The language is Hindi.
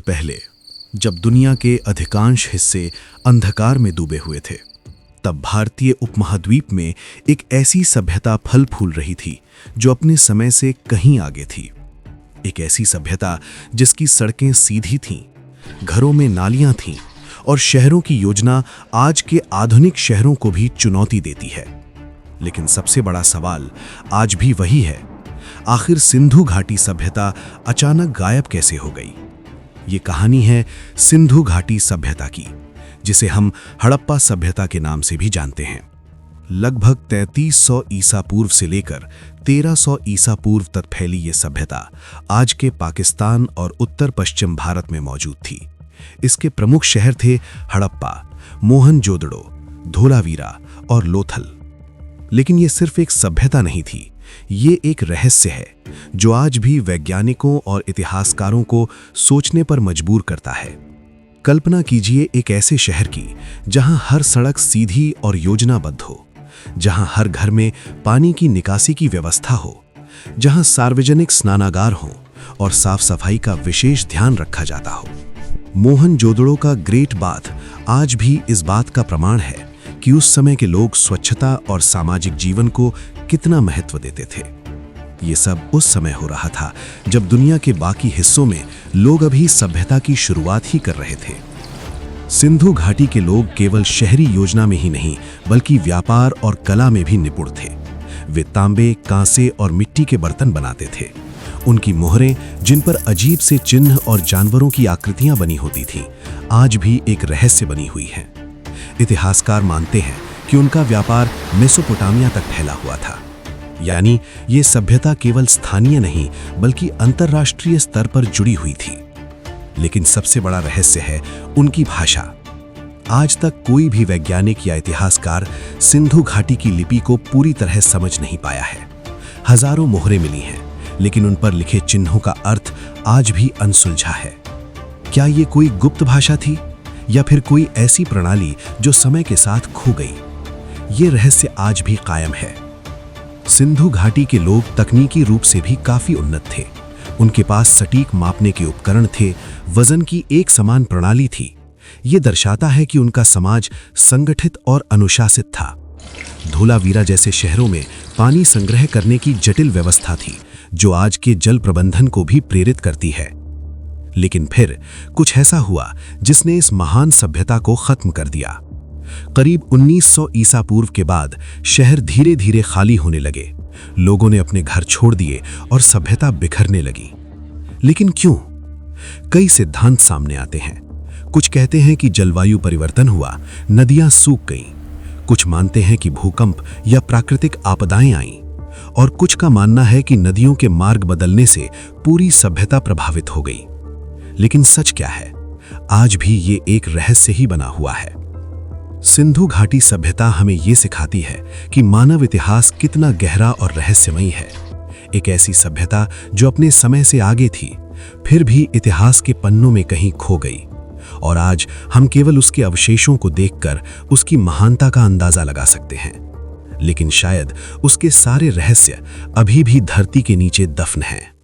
पहले, जब दुनिया के अधिकांश हिस्से अंधकार में डूबे हुए थे, तब भारतीय उपमहाद्वीप में एक ऐसी सभ्यता फल फूल रही थी जो अपने समय से कहीं आगे थी। एक ऐसी सभ्यता जिसकी सड़कें सीधी थीं, घरों में नालियां थीं और शहरों की योजना आज के आधुनिक शहरों को भी चुनौती देती है। लेकिन सबसे बड़ा सवाल आज भी वही है, आखिर सिंधु घाटी सभ्यता अचानक गायब कैसे हो गई? ये कहानी है सिंधु घाटी सभ्यता की, जिसे हम हड़प्पा सभ्यता के नाम से भी जानते हैं। लगभग 3300 ईसा पूर्व से लेकर 1300 ईसा पूर्व तक फैली ये सभ्यता आज के पाकिस्तान और उत्तर पश्चिम भारत में मौजूद थी। इसके प्रमुख शहर थे हड़प्पा, मोहनजोदड़ो, धोलावीरा और लोथल। लेकिन ये सिर्फ एक सभ्यता नहीं थी, ये एक रहस्य है जो आज भी वैज्ञानिकों और इतिहासकारों को सोचने पर मजबूर करता है। कल्पना कीजिए एक ऐसे शहर की जहां हर सड़क सीधी और योजनाबद्ध हो, जहां हर घर में पानी की निकासी की व्यवस्था हो, जहां सार्वजनिक स्नानागार हो और साफ सफाई का विशेष ध्यान रखा जाता हो। मोहनजोदड़ो का ग्रेट बाथ आज भी इस बात का प्रमाण है कि उस समय के लोग स्वच्छता और सामाजिक जीवन को कितना महत्व देते थे। ये सब उस समय हो रहा था जब दुनिया के बाकी हिस्सों में लोग अभी सभ्यता की शुरुआत ही कर रहे थे। सिंधु घाटी के लोग केवल शहरी योजना में ही नहीं, बल्कि व्यापार और कला में भी निपुण थे। वे तांबे, कांसे और मिट्टी के बर्तन बनाते थे। उनकी मोहरें, जिन पर अजीब से चिन्ह और जानवरों की आकृतियां बनी होती थीं, आज भी एक रहस्य बनी हुई हैं। इतिहासकार मानते हैं कि उनका व्यापार मेसोपोटामिया तक फैला हुआ था, यानी ये सभ्यता केवल स्थानीय नहीं बल्कि अंतर्राष्ट्रीय स्तर पर जुड़ी हुई थी। लेकिन सबसे बड़ा रहस्य है उनकी भाषा। आज तक कोई भी वैज्ञानिक या इतिहासकार सिंधु घाटी की लिपि को पूरी तरह समझ नहीं पाया है। हजारों मोहरें मिली हैं, लेकिन उन पर लिखे चिन्हों का अर्थ आज भी अनसुलझा है। क्या ये कोई गुप्त भाषा थी या फिर कोई ऐसी प्रणाली जो समय के साथ खो गई? ये रहस्य आज भी कायम है। सिंधु घाटी के लोग तकनीकी रूप से भी काफी उन्नत थे। उनके पास सटीक मापने के उपकरण थे, वजन की एक समान प्रणाली थी। ये दर्शाता है कि उनका समाज संगठित और अनुशासित था। धोलावीरा जैसे शहरों में पानी संग्रह करने की जटिल व्यवस्था थी, जो आज के जल प्रबंधन को भी प्रेरित करती है। लेकिन फिर कुछ ऐसा हुआ जिसने इस महान सभ्यता को खत्म कर दिया। करीब 1900 ईसा पूर्व के बाद शहर धीरे धीरे खाली होने लगे। लोगों ने अपने घर छोड़ दिए और सभ्यता बिखरने लगी। लेकिन क्यों? कई सिद्धांत सामने आते हैं। कुछ कहते हैं कि जलवायु परिवर्तन हुआ, नदियां सूख गईं। कुछ मानते हैं कि भूकंप या प्राकृतिक आपदाएं आईं, और कुछ का मानना है कि नदियों के मार्ग बदलने से पूरी सभ्यता प्रभावित हो गई। लेकिन सच क्या है? आज भी ये एक रहस्य ही बना हुआ है। सिंधु घाटी सभ्यता हमें ये सिखाती है कि मानव इतिहास कितना गहरा और रहस्यमयी है। एक ऐसी सभ्यता जो अपने समय से आगे थी, फिर भी इतिहास के पन्नों में कहीं खो गई, और आज हम केवल उसके अवशेषों को देखकर उसकी महानता का अंदाजा लगा सकते हैं। लेकिन शायद उसके सारे रहस्य अभी भी धरती के नीचे दफन हैं।